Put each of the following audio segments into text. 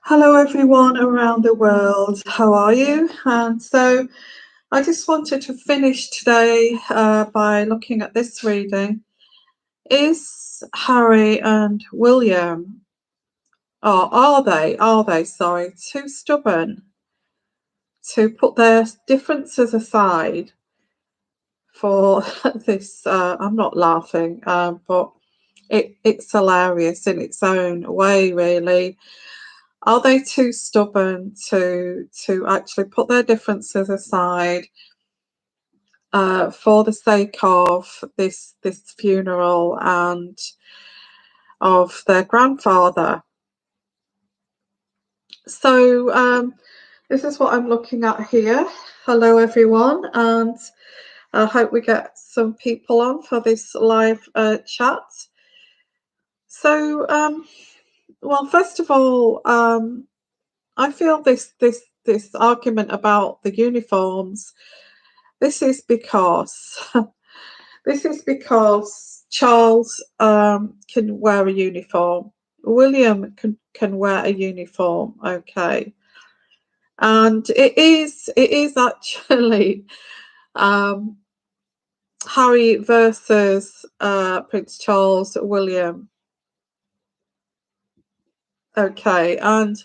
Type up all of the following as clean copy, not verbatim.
Hello, everyone around the world. How are you? And so I just wanted to finish today by looking at this reading. Is Harry and William, or are they, too stubborn to put their differences aside for this? I'm not laughing, but it's hilarious in its own way, really. Are they too stubborn to actually put their differences aside for the sake of this funeral and of their grandfather? So this is what I'm looking at here. Hello, everyone, and I hope we get some people on for this live chat. So, well, first of all, I feel this argument about the uniforms. This is because Charles can wear a uniform. William can wear a uniform. Okay, and it is actually Harry versus Prince Charles, William. Okay, and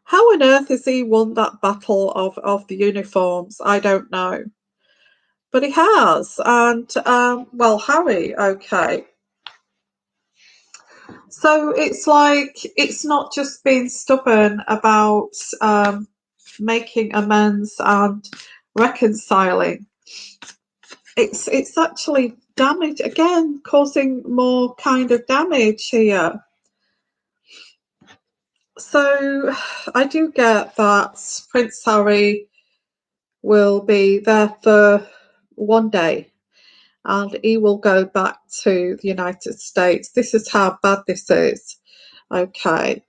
how on earth has he won that battle of the uniforms? I don't know. But he has. And, well, Harry, okay. So it's like, it's not just being stubborn about making amends and reconciling. It's actually damage, again, causing more kind of damage here. So I do get that Prince Harry will be there for one day and he will go back to the United States. This is how bad this is. Okay.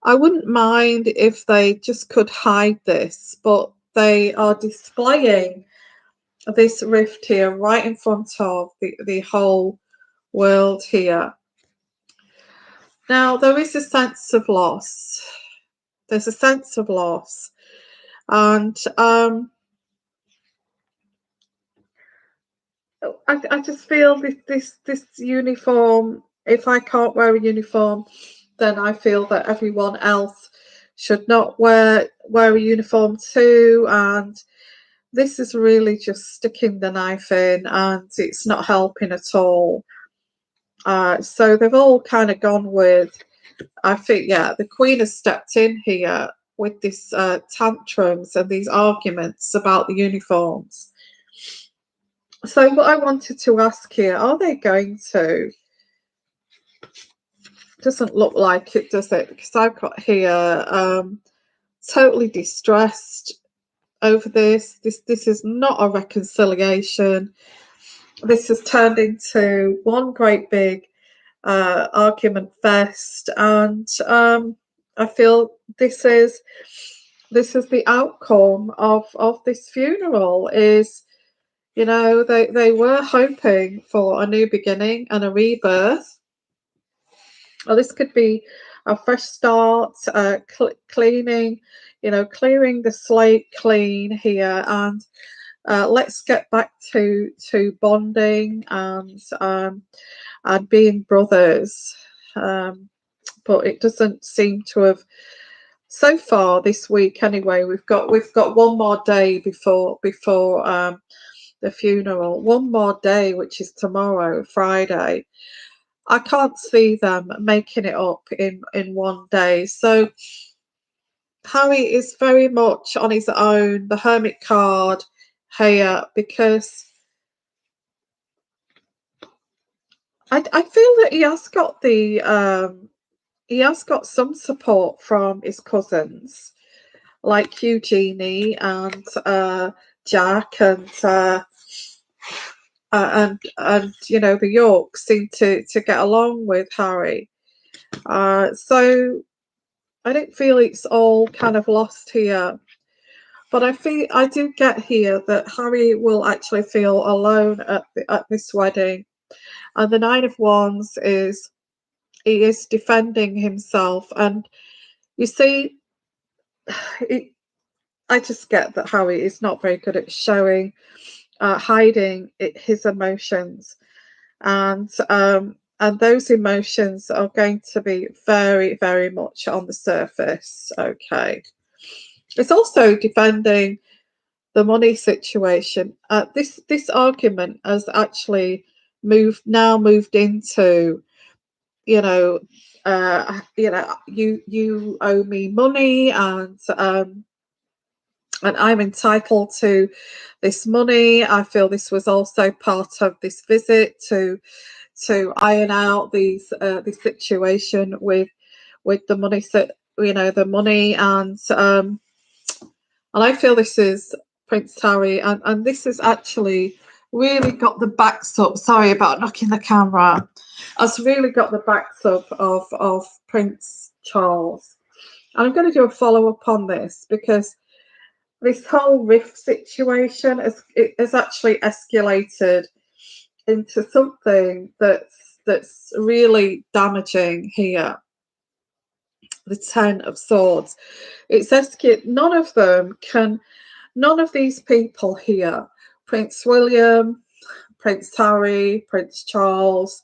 I wouldn't mind if they just could hide this, but they are displaying this rift here right in front of the whole world here. Now, there is a sense of loss. There's a sense of loss. And I just feel this uniform, if I can't wear a uniform, then I feel that everyone else should not wear a uniform too. And this is really just sticking the knife in and it's not helping at all. So they've all kind of gone with, I think, yeah, the Queen has stepped in here with this tantrums and these arguments about the uniforms. So what I wanted to ask here, are they going to? Doesn't look like it, does it? Because I've got here totally distressed over this. This is not a reconciliation. This has turned into one great big argument fest, and I feel this is the outcome of this funeral. Is, you know, they were hoping for a new beginning and a rebirth. Well, this could be a fresh start, cleaning, clearing the slate clean here, and let's get back to bonding and being brothers. But it doesn't seem to have so far this week. Anyway, we've got one more day before the funeral. One more day, which is tomorrow, Friday. I can't see them making it up in one day. So Harry is very much on his own, the hermit card here, because I feel that he has got some support from his cousins like Eugenie and Jack and you know, the Yorks seem to get along with Harry. So I don't feel it's all kind of lost here. But I do get here that Harry will actually feel alone at this wedding. And the Nine of Wands is He is defending himself, and you see, it, I just get that Harry is not very good at showing, hiding his emotions, and those emotions are going to be very, very much on the surface. Okay, it's also defending the money situation. This argument has actually moved into, you know, you owe me money, and I'm entitled to this money. I feel this was also part of this visit to iron out this situation with the money, the money, and I feel this is Prince Harry, and this has actually really got the backs up. Sorry about knocking the camera. Has really got the backs up of Prince Charles. And I'm going to do a follow up on this because this whole rift situation has actually escalated into something that's really damaging here. The Ten of Swords. It's none of these people here, Prince William, Prince Harry, Prince Charles,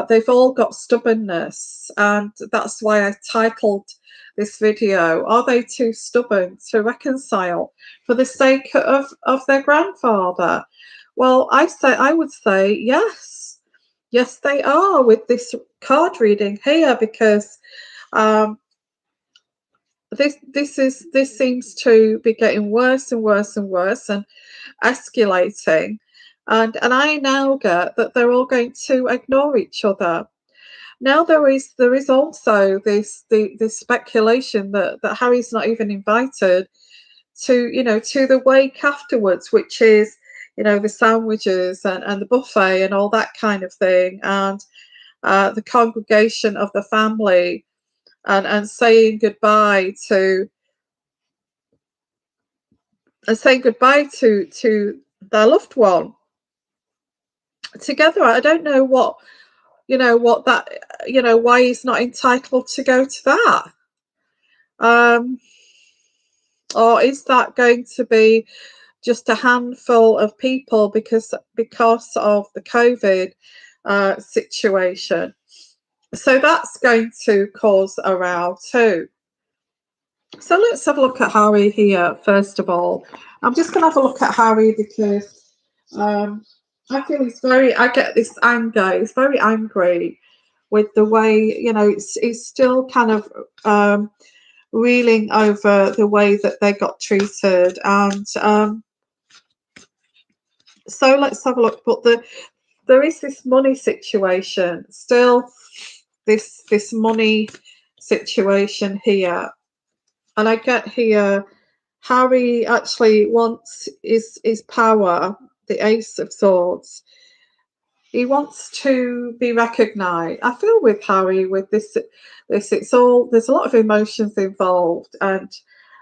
they've all got stubbornness, and that's why I titled this video, Are They Too Stubborn to Reconcile for the sake of their grandfather? Well, I would say yes. Yes, they are with this card reading here, because um, this seems to be getting worse and worse and worse and escalating, and I now get that they're all going to ignore each other. Now there is also this speculation that Harry's not even invited to the wake afterwards, which is the sandwiches and the buffet and all that kind of thing, and the congregation of the family, and saying goodbye to their loved one together. I don't know what that why he's not entitled to go to that. Um, or is that going to be just a handful of people because of the COVID situation? So that's going to cause a row too. So let's have a look at Harry here first of all. I'm just going to have a look at Harry because I feel I get this anger. He's very angry with the way, he's still kind of reeling over the way that they got treated. And so let's have a look. But there is this money situation still, this money situation here. And I get here, Harry actually wants his power, the Ace of Swords. He wants to be recognised. I feel with Harry, with this there's a lot of emotions involved, and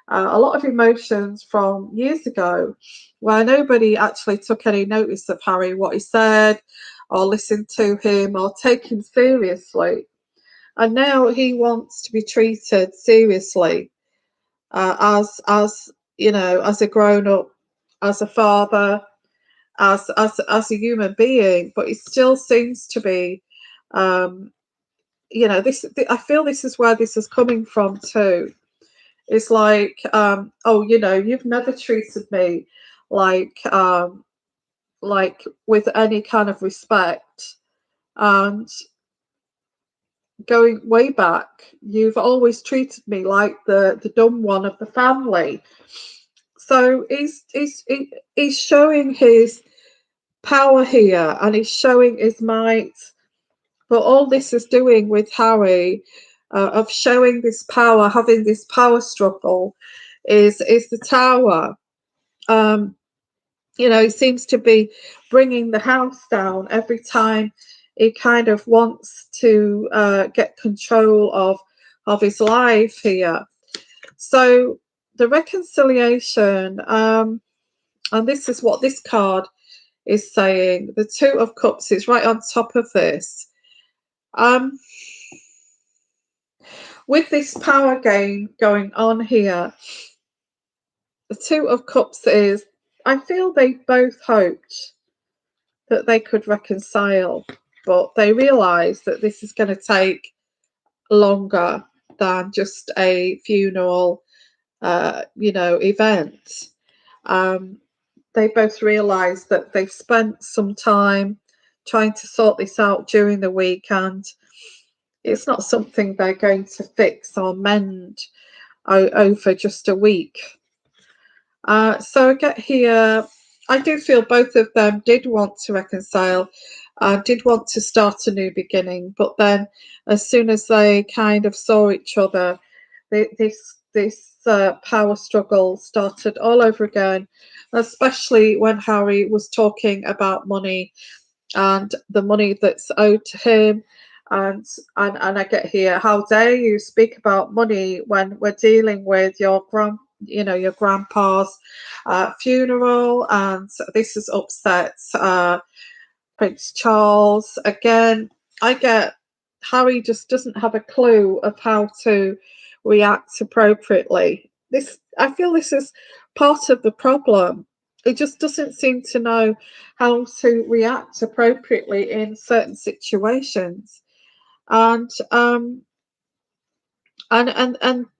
a lot of emotions from years ago, where nobody actually took any notice of Harry, what he said, or listened to him, or take him seriously. And now he wants to be treated seriously, as as a grown up, as a father, as a human being. But it still seems to be, this. I feel this is where this is coming from too. It's like, oh, you've never treated me like with any kind of respect, and going way back, you've always treated me like the dumb one of the family. So he's showing his power here, and he's showing his might. But all this is doing with Harry, of showing this power, having this power struggle, is the Tower. He seems to be bringing the house down every time he kind of wants to get control of his life here. So the reconciliation, and this is what this card is saying. The Two of Cups is right on top of this. with this power game going on here, the Two of Cups is, I feel they both hoped that they could reconcile, but they realised that this is going to take longer than just a funeral, event. Um, they both realised that they've spent some time trying to sort this out during the week, and it's not something they're going to fix or mend over just a week. So I get here, I do feel both of them did want to reconcile, did want to start a new beginning, but then as soon as they kind of saw each other, this power struggle started all over again, especially when Harry was talking about money and the money that's owed to him. And I get here, how dare you speak about money when we're dealing with your grandpa's funeral, and this has upset Prince Charles again. I get Harry just doesn't have a clue of how to react appropriately. I feel this is part of the problem. He just doesn't seem to know how to react appropriately in certain situations, and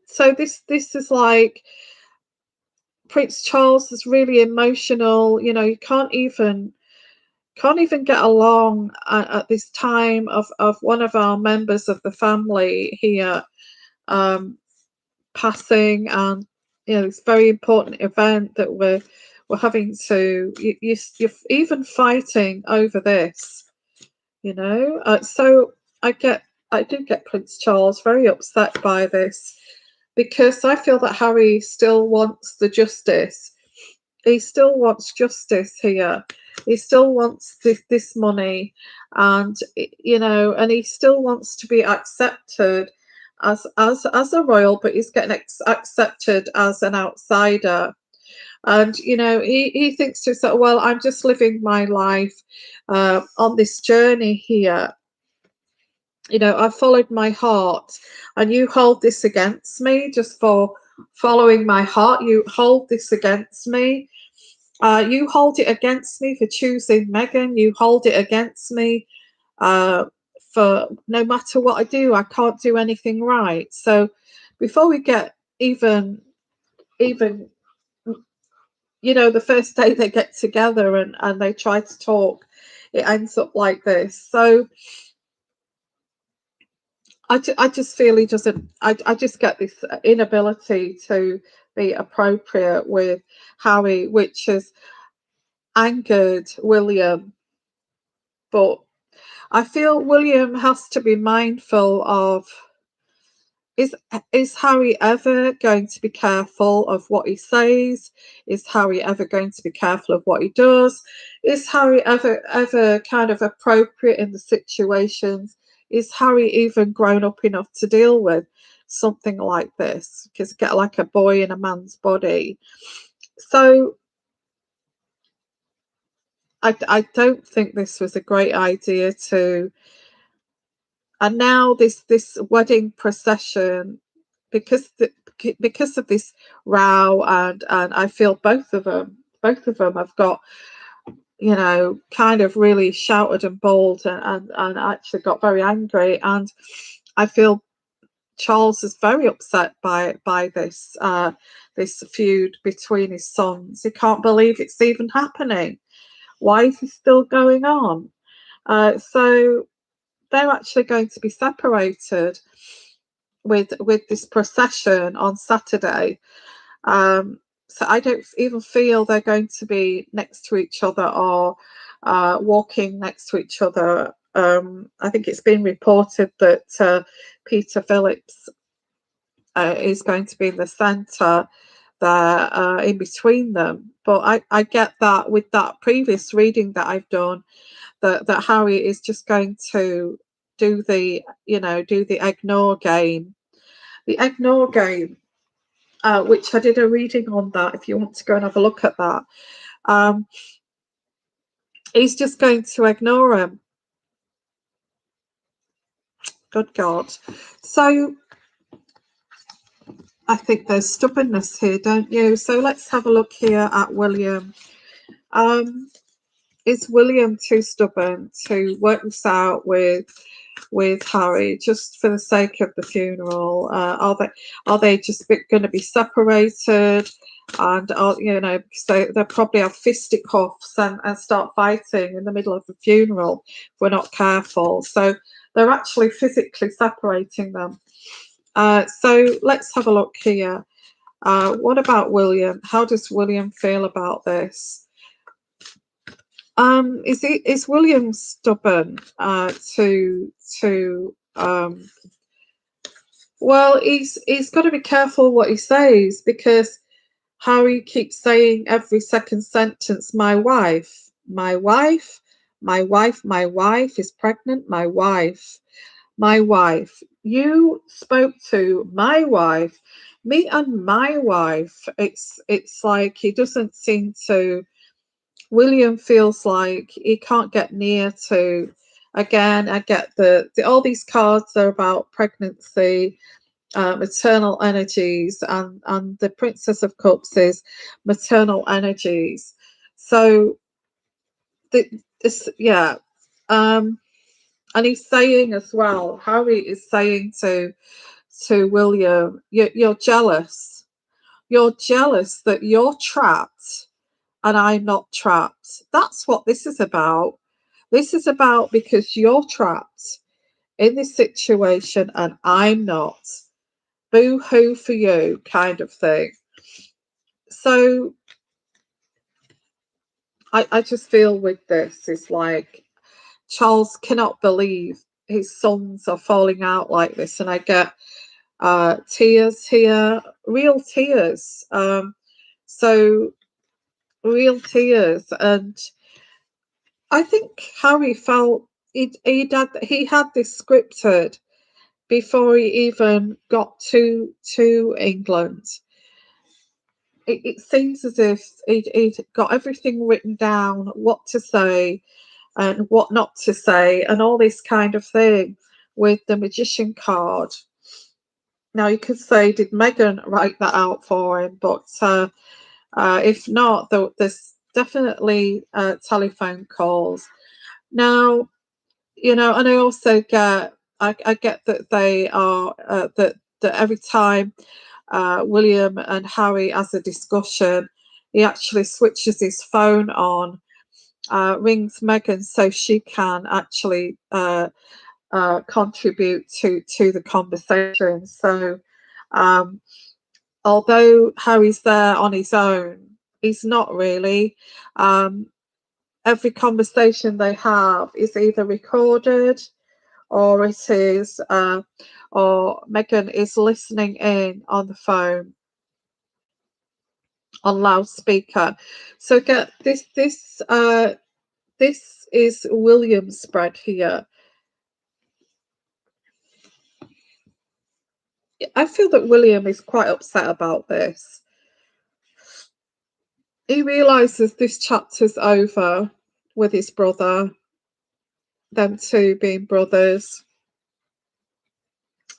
so this is like Prince Charles is really emotional. You can't even get along at this time of one of our members of the family here passing, and it's a very important event that we're having to you're even fighting over this. So I do get Prince Charles very upset by this, because I feel that Harry still wants the justice. He still wants justice here. He still wants this money, and and he still wants to be accepted as a royal, but he's getting accepted as an outsider. And he thinks to himself, well, I'm just living my life on this journey here. I followed my heart, and you hold this against me just for following my heart. You hold this against me. You hold it against me for choosing Meghan. You hold it against me uh, for no matter what I do, I can't do anything right. So before we get even the first day they get together and they try to talk, it ends up like this. So I just feel he doesn't. I just get this inability to be appropriate with Harry, which has angered William. But I feel William has to be mindful of, is Harry ever going to be careful of what he says? Is Harry ever going to be careful of what he does? Is Harry ever kind of appropriate in the situations? Is Harry even grown up enough to deal with something like this? Because get like a boy in a man's body. So I don't think this was a great idea to. And now this wedding procession, because of this row, and I feel both of them have got kind of really shouted and bawled, and actually got very angry, and I feel Charles is very upset by this feud between his sons. He can't believe it's even happening. Why is it still going on? So they're actually going to be separated with this procession on Saturday. So I don't even feel they're going to be next to each other or walking next to each other. I think it's been reported that Peter Phillips is going to be in the centre there, in between them. But I get that with that previous reading that I've done, that Harry is just going to do the ignore game. The ignore game, which I did a reading on that, if you want to go and have a look at that. He's just going to ignore him. Good God. So I think there's stubbornness here, don't you? So let's have a look here at William. Um, is William too stubborn to work this out with Harry just for the sake of the funeral? Are they just going to be separated? And because they probably have fisticuffs and start fighting in the middle of the funeral if we're not careful. So they're actually physically separating them. So let's have a look here. What about William? How does William feel about this? Is William stubborn to well, he's got to be careful what he says, because Harry keeps saying every second sentence, my wife, my wife, my wife, my wife is pregnant, my wife, my wife. You spoke to my wife, me and my wife. It's like he doesn't seem to. William feels like he can't get near to. Again, I get all these cards are about pregnancy, maternal energies, and the Princess of Cups is maternal energies. So this, yeah, and he's saying as well. Harry is saying to William, you're jealous. You're jealous that you're trapped and I'm not trapped. That's what this is about. This is about because you're trapped in this situation and I'm not. Boo hoo for you, kind of thing. So I just feel with this, it's like Charles cannot believe his sons are falling out like this. And I get tears here, real tears. So real tears. And I think Harry felt he had this scripted before he even got to England. It seems as if he'd got everything written down, what to say and what not to say, and all this kind of thing with the magician card. Now you could say, did Meghan write that out for him? But if not, there's definitely telephone calls. Now, and I also I get that they are that every time William and Harry has a discussion, he actually switches his phone on, rings Meghan so she can actually contribute to the conversation. So although Harry's there on his own, he's not really. Every conversation they have is either recorded or it is, or Meghan is listening in on the phone on loudspeaker. So get this. This is William's spread here. I feel that William is quite upset about this. He realises this chapter's over with his brother, them two being brothers,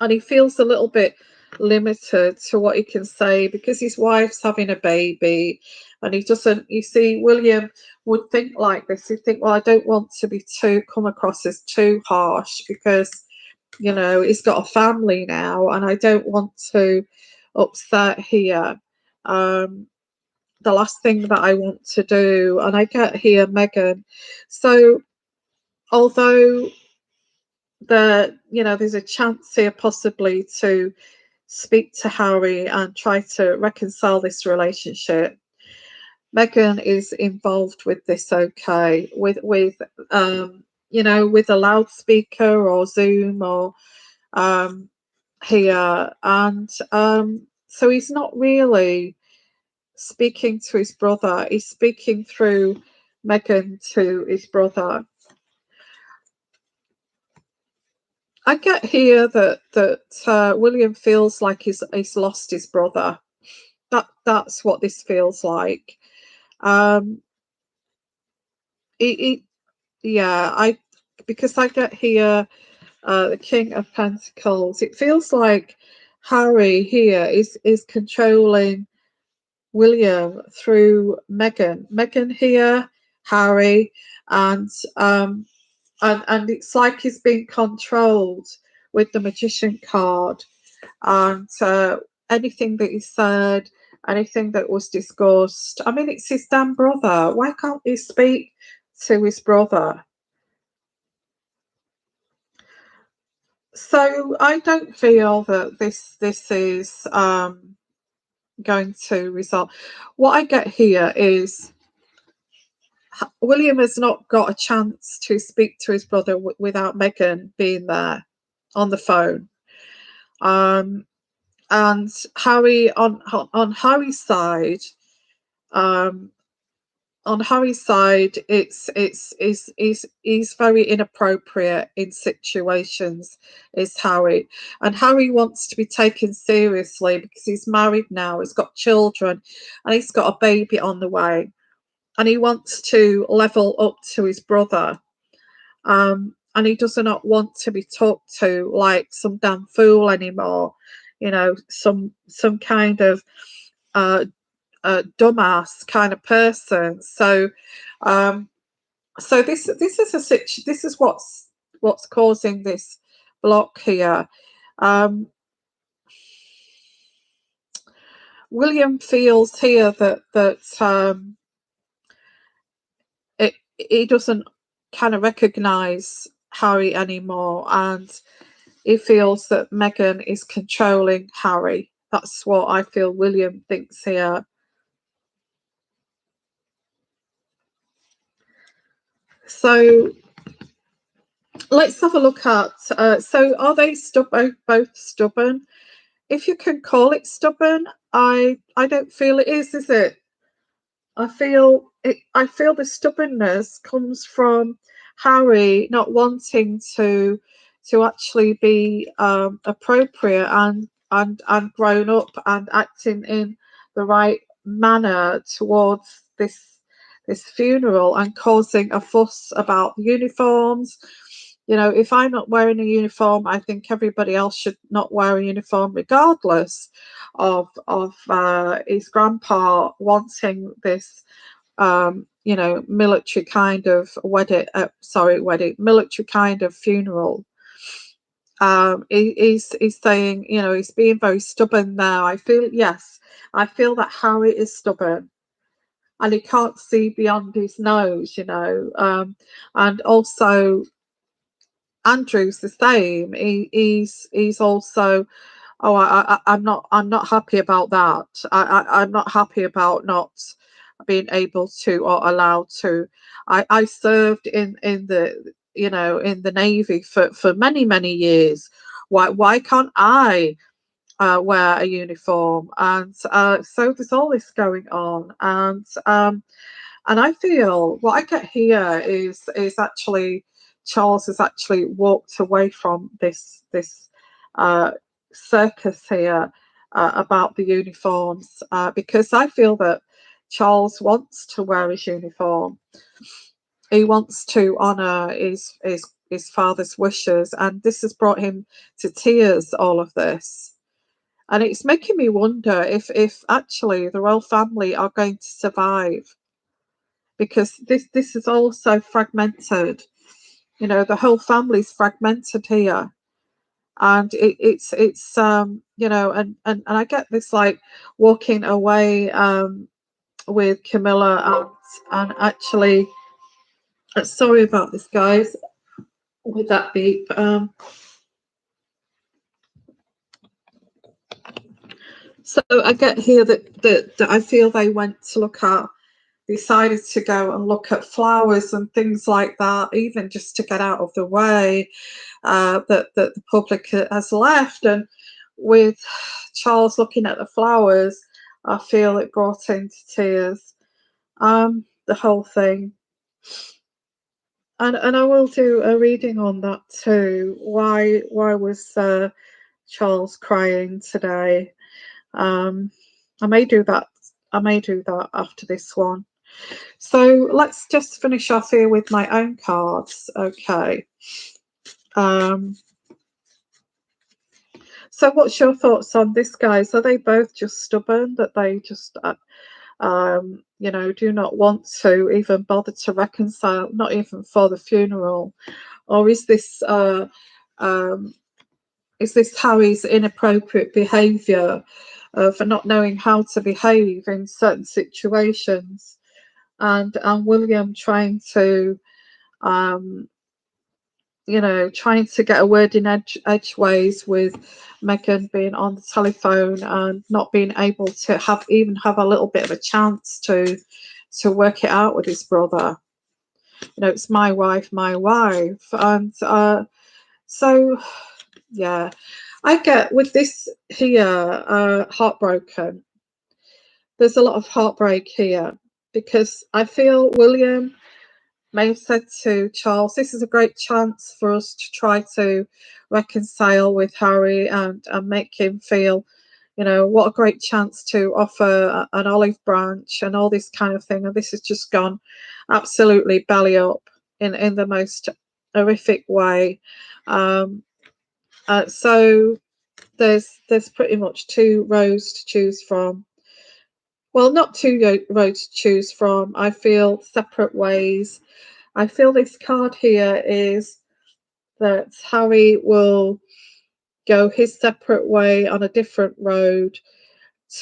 and he feels a little bit limited to what he can say because his wife's having a baby, and he doesn't. You see, William would think like this. He'd think, well, I don't want to be come across as too harsh because he's got a family now, and I don't want to upset here. The last thing that I want to do, and I get here Meghan. So although there's a chance here possibly to speak to Harry and try to reconcile this relationship, Meghan is involved with this, okay, with with a loudspeaker or Zoom or here, and so he's not really speaking to his brother. He's speaking through Meghan to his brother. I get here that William feels like he's lost his brother. That's what this feels like. Yeah, because I get here the King of Pentacles. It feels like Harry here is controlling William through Meghan. Meghan here, Harry, and and it's like he's being controlled with the magician card, and anything that he said, anything that was discussed. I mean, it's his damn brother. Why can't he speak to his brother? So I don't feel that this is going to resolve. What I get here is William has not got a chance to speak to his brother without Meghan being there on the phone. And Harry on Harry's side, um, he's very inappropriate in situations. Is Harry, and Harry wants to be taken seriously because he's married now, he's got children, and he's got a baby on the way, and he wants to level up to his brother. And he does not want to be talked to like some damn fool anymore, some kind of dumbass kind of person. So, so this is this is what's causing this block here. William feels here that he doesn't kind of recognise Harry anymore, and he feels that Meghan is controlling Harry. That's what I feel William thinks here. So let's have a look at. So are they both stubborn? If you can call it stubborn, I don't feel it is it? I feel it. I feel the stubbornness comes from Harry not wanting to actually be appropriate and grown up and acting in the right manner towards this funeral, and causing a fuss about uniforms. If I'm not wearing a uniform, I think everybody else should not wear a uniform, regardless of his grandpa wanting this, military kind of military kind of funeral. He's saying, he's being very stubborn now. I feel that Harry is stubborn, and he can't see beyond his nose, and also Andrew's the same. He's also, oh, I'm not happy about that. I'm not happy about not being able to or allowed to. I served in the in the Navy for many years. Why can't I wear a uniform? And so there's all this going on, and I feel what I get here is actually Charles has actually walked away from this uh, circus here about the uniforms, because I feel that Charles wants to wear his uniform. He wants to honour his father's wishes, and this has brought him to tears. All of this. And it's making me wonder if actually the royal family are going to survive, because this is all so fragmented. The whole family's fragmented here, and it's and I get this like walking away with Camilla, and actually, sorry about this, guys, with that beep. So I get here that I feel they went to decided to go and look at flowers and things like that, even just to get out of the way that the public has left. And with Charles looking at the flowers, I feel it brought him to tears. The whole thing. And I will do a reading on that too. Why was Charles crying today? I may do that. I may do that after this one. So let's just finish off here with my own cards. Okay. So So what's your thoughts on this, guys? Are they both just stubborn, that they just you know, do not want to even bother to reconcile, not even for the funeral? Or um, is this Harry's inappropriate behaviour for not knowing how to behave in certain situations, and William trying to um, you know, trying to get a word in edgeways with Meghan being on the telephone and not being able to have a little bit of a chance to work it out with his brother. You know, it's my wife, and so yeah, I get with this here, heartbroken. There's a lot of heartbreak here because I feel William may have said to Charles, "This is a great chance for us to try to reconcile with Harry and make him feel, you know, what a great chance to offer an olive branch and all this kind of thing." And this has just gone absolutely belly up in the most horrific way. Um, so there's pretty much two roads to choose from. Well, not two roads to choose from. I feel separate ways. I feel this card here is that Harry will go his separate way on a different road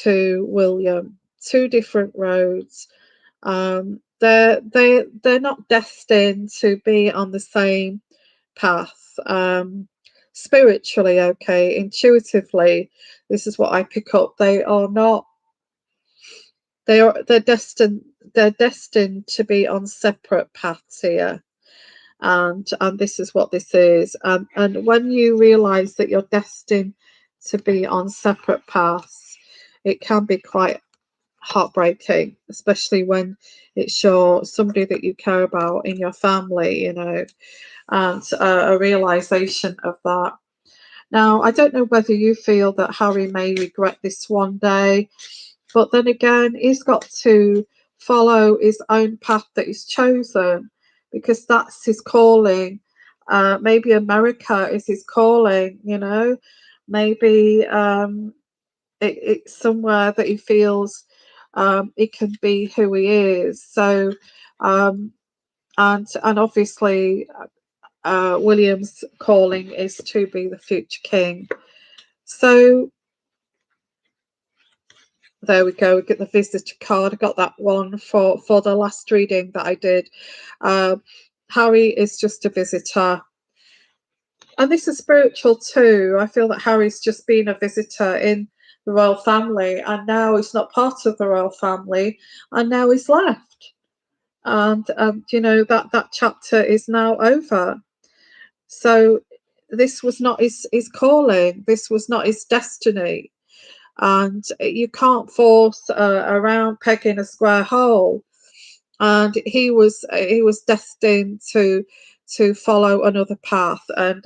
to William. Two different roads. They're not destined to be on the same path. Spiritually, okay, intuitively, this is what I pick up. They are not. They're destined to be on separate paths here. And this is what this is. And when you realize that you're destined to be on separate paths, it can be quite heartbreaking, especially when it's somebody that you care about in your family, you know, and a realization of that. Now, I don't know whether you feel that Harry may regret this one day, but then again, he's got to follow his own path that he's chosen, because that's his calling. Maybe America is his calling, you know. Maybe it's somewhere that he feels it can be who he is. So, um, and obviously, William's calling is to be the future king. So there we go. We get the visitor card. I got that one for the last reading that I did. Harry is just a visitor, and this is spiritual too. I feel that Harry's just been a visitor in the royal family, and now he's not part of the royal family, and now he's left. And you know, that chapter is now over. So this was not his calling. This was not his destiny. And you can't force a round peg in a square hole. And he was destined to follow another path. And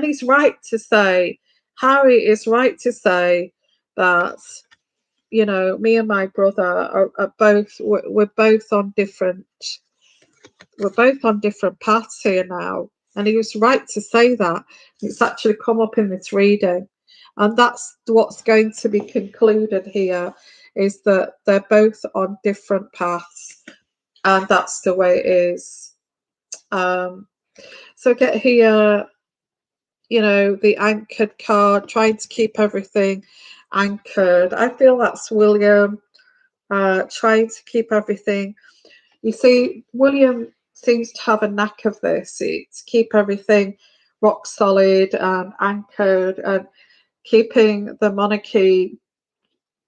he's right to say, Harry is right to say that, you know, me and my brother are both we're both on different paths here now. And he was right to say that. It's actually come up in this reading. And that's what's going to be concluded here, is that they're both on different paths. And that's the way it is. So get here, you know, the anchored card, trying to keep everything anchored. I feel that's William trying to keep everything. You see, William seems to have a knack of this, to keep everything rock solid and anchored, and keeping the monarchy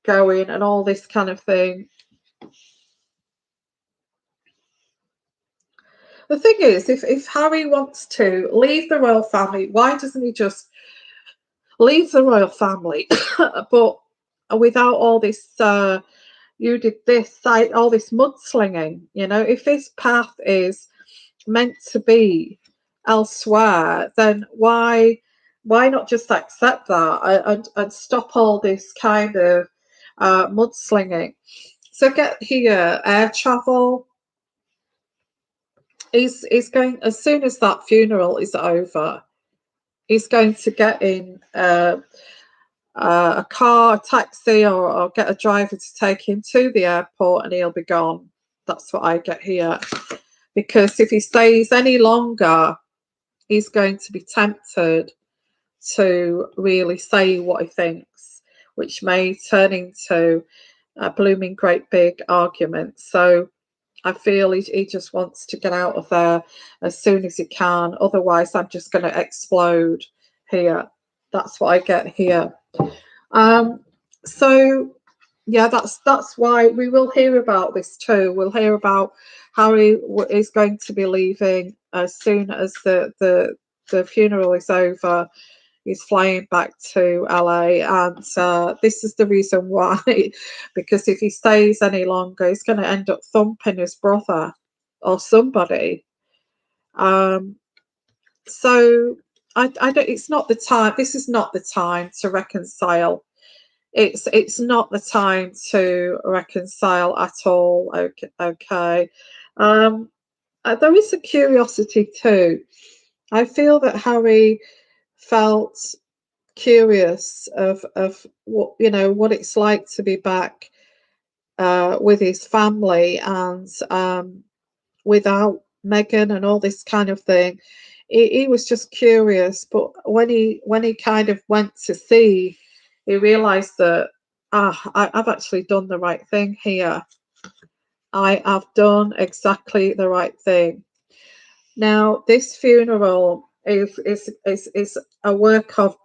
going and all this kind of thing. The thing is, if Harry wants to leave the royal family, why doesn't he just leave the royal family, but without all this, you did this, all this mudslinging? You know, if his path is meant to be elsewhere, then why not just accept that and stop all this kind of mudslinging? So get here, air travel. He's going, as soon as that funeral is over, he's going to get in a car, a taxi, or get a driver to take him to the airport, and he'll be gone. That's what I get here. Because if he stays any longer, he's going to be tempted to really say what he thinks, which may turn into a blooming great big argument. So I feel he just wants to get out of there as soon as he can. Otherwise, I'm just going to explode here. That's what I get here. Um, so yeah, that's why we will hear about this too. We'll hear about how he is going to be leaving as soon as the funeral is over. He's flying back to LA, and this is the reason why. Because if he stays any longer, he's going to end up thumping his brother or somebody. Um, so I don't. It's not the time. This is not the time to reconcile. It's not the time to reconcile at all. Okay, okay. Um, there is a curiosity too. I feel that Harry felt curious of what what it's like to be back with his family, and without Megan and all this kind of thing. He was just curious, but when he kind of went to see, he realised that I've actually done the right thing here. I have done exactly the right thing. Now, this funeral is a work of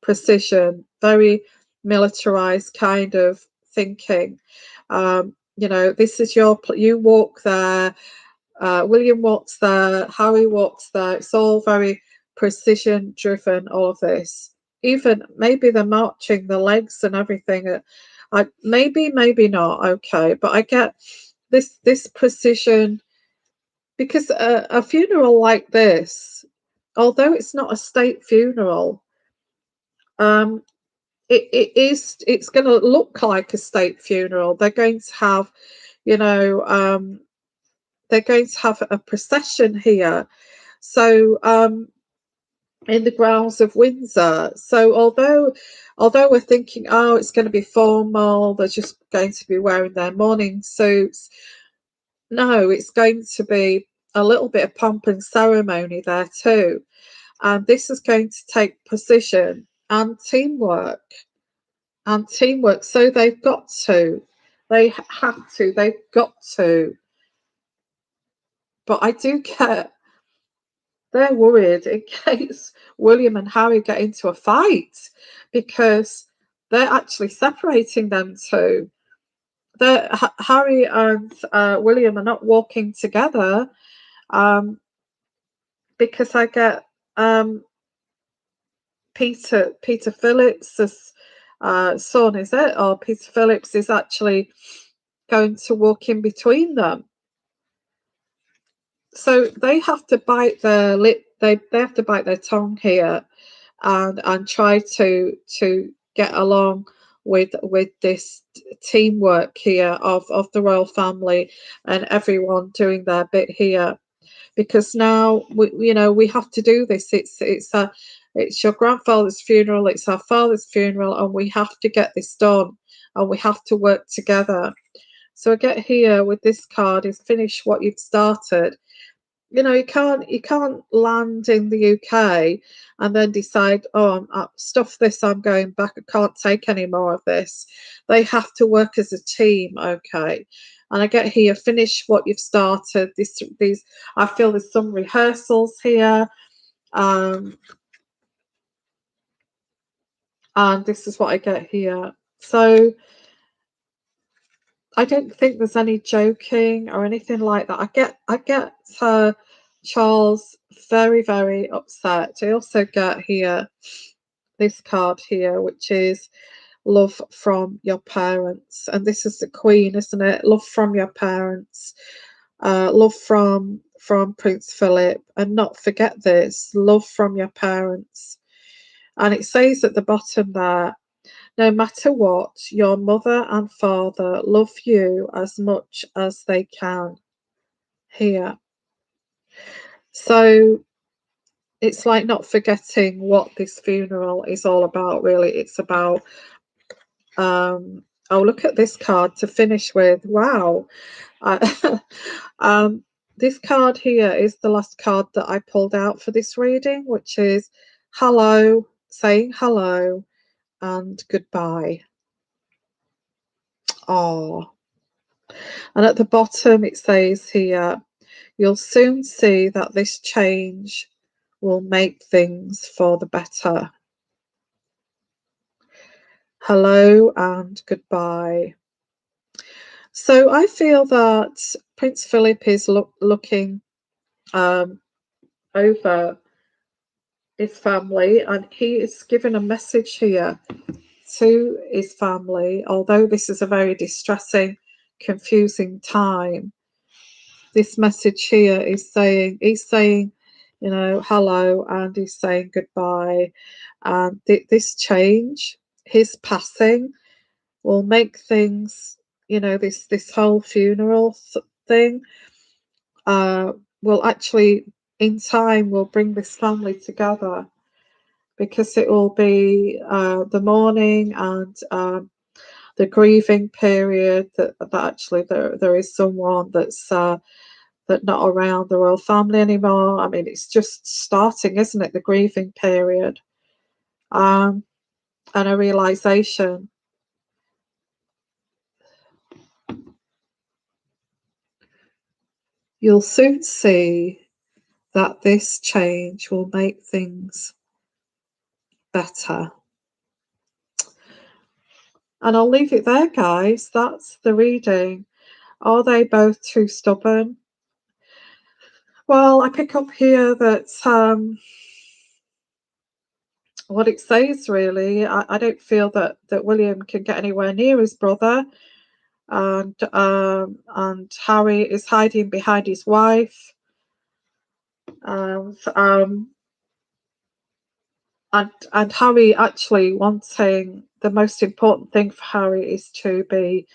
precision, very militarized kind of thinking. This is you walk there, William walks there, Harry walks there. It's all very precision driven, all of this. Even maybe the marching, the legs and everything. Maybe not, okay, but I get this precision because a funeral like this, although it's not a state funeral, um, it's going to look like a state funeral. They're going to have, you know, they're going to have a procession here. So in the grounds of Windsor. So although we're thinking, oh, it's going to be formal, they're just going to be wearing their morning suits. No, it's going to be a little bit of pomp and ceremony there too. And this is going to take precision and teamwork. And teamwork. So they've got to. They have to. They've got to. But I do get they're worried in case William and Harry get into a fight because they're actually separating them two. Harry and William are not walking together um, because I get Peter Phillips's son, is it? Or Peter Phillips is actually going to walk in between them. So they have to bite their lip. They have to bite their tongue here, and try to get along with this teamwork here of the royal family and everyone doing their bit here. Because now we have to do this. It's your grandfather's funeral. It's our father's funeral, and we have to get this done, and we have to work together. So I get here with this card is finish what you've started. You can't land in the UK and then decide, oh, stuff this, I'm going back, I can't take any more of this. They have to work as a team, okay. And I get here, finish what you've started. These I feel there's some rehearsals here. And this is what I get here. So I don't think there's any joking or anything like that. I get Charles very, very upset. I also get here this card here, which is love from your parents. And this is the Queen, isn't it? Love from your parents. Love from Prince Philip. And not forget this, love from your parents. And it says at the bottom there, no matter what, your mother and father love you as much as they can here. So it's like not forgetting what this funeral is all about, really. It's about, oh, look at this card to finish with. Wow. I, um, this card here is the last card that I pulled out for this reading, which is hello, saying hello and goodbye. Oh, and at the bottom it says here, you'll soon see that this change will make things for the better. Hello and goodbye. So I feel that Prince Philip is looking over his family, and he is giving a message here to his family. Although this is a very distressing, confusing time, this message here is saying, he's saying, you know, hello, and he's saying goodbye. And this change, his passing, will make things, you know, this whole funeral thing, uh, will actually, in time, will bring this family together, because it will be the mourning and the grieving period, that actually there is someone that's that not around the royal family anymore. I mean, it's just starting, isn't it? The grieving period, and a realization. You'll soon see that this change will make things better. And I'll leave it there, guys. That's the reading. Are they both too stubborn? Well, I pick up here that what it says, really, I don't feel that William can get anywhere near his brother, and Harry is hiding behind his wife, and and Harry actually wanting, the most important thing for Harry is to be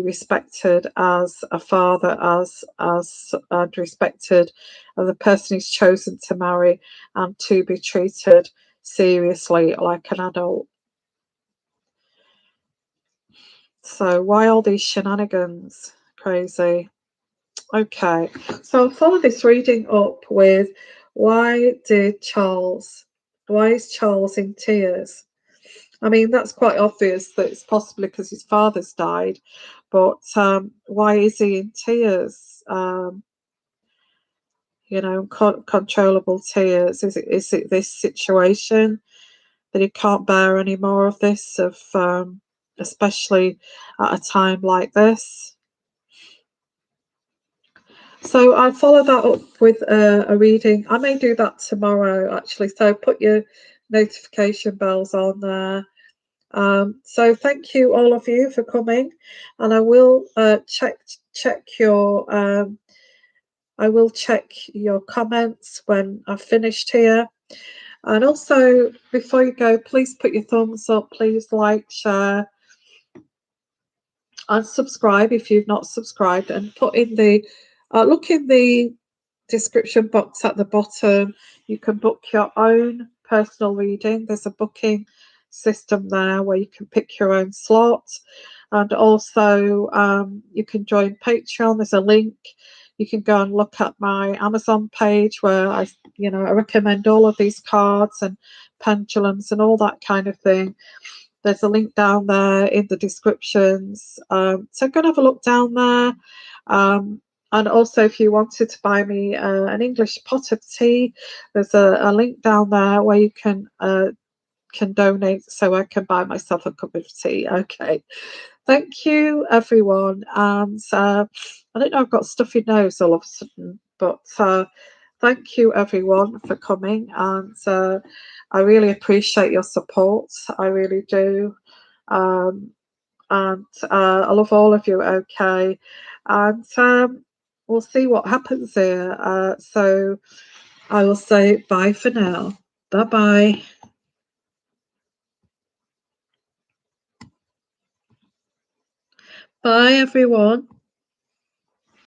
respected as a father, as and respected as the person he's chosen to marry, and to be treated seriously like an adult. So why all these shenanigans? Crazy. Okay, so I'll follow this reading up with, why is Charles in tears? I mean, that's quite obvious that it's possibly because his father's died, but why is he in tears? You know, controllable tears. Is it this situation that he can't bear any more of this, of especially at a time like this? So I'll follow that up with a reading. I may do that tomorrow, actually. So put your notification bells on there. So thank you, all of you, for coming, and I will check your comments when I've finished here. And also, before you go, please put your thumbs up. Please like, share, and subscribe if you've not subscribed. And put in the look in the description box at the bottom. You can book your own personal reading. There's a booking system there where you can pick your own slot, and also you can join Patreon. There's a link. You can go and look at my Amazon page where I recommend all of these cards and pendulums and all that kind of thing. There's a link down there in the descriptions. So go and have a look down there. And also, if you wanted to buy me an English pot of tea, there's a link down there where you can donate, so I can buy myself a cup of tea. Okay. Thank you, everyone. And I don't know, I've got stuffy nose all of a sudden, but thank you, everyone, for coming. And I really appreciate your support. I really do. And I love all of you. Okay. And we'll see what happens here. So I will say bye for now. Bye-bye. Bye, everyone.